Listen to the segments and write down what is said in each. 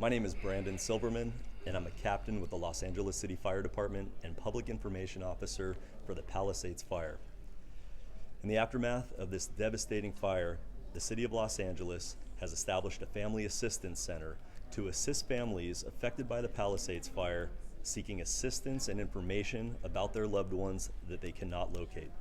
My name is Brandon Silverman, and I'm a captain with the Los Angeles City Fire Department and Public Information Officer for the Palisades Fire. In the aftermath of this devastating fire, the City of Los Angeles has established a Family Assistance Center to assist families affected by the Palisades Fire seeking assistance and information about their loved ones that they cannot locate.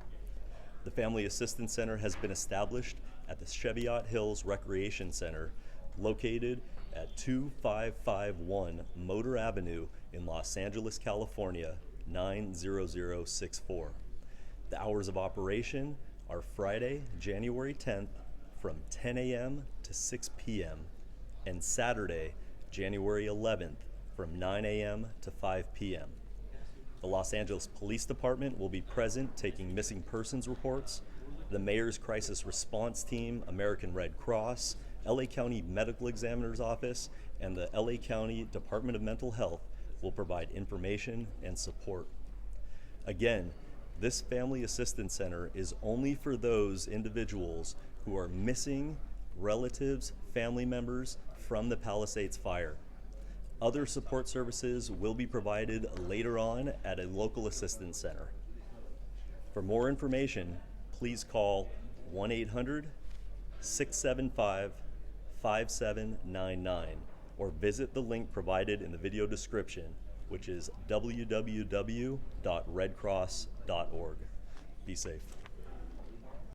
The Family Assistance Center has been established at the Cheviot Hills Recreation Center, located at 2551 Motor Avenue in Los Angeles, California, 90064. The hours of operation are Friday, January 10th from 10 a.m. to 6 p.m. and Saturday, January 11th from 9 a.m. to 5 p.m. The Los Angeles Police Department will be present taking missing persons reports. The Mayor's Crisis Response Team, American Red Cross, LA County Medical Examiner's Office, and the LA County Department of Mental Health will provide information and support. Again, this Family Assistance Center is only for those individuals who are missing relatives, family members from the Palisades Fire. Other support services will be provided later on at a local assistance center. For more information, please call 1-800-675-5799 or visit the link provided in the video description, which is www.redcross.org. Be safe.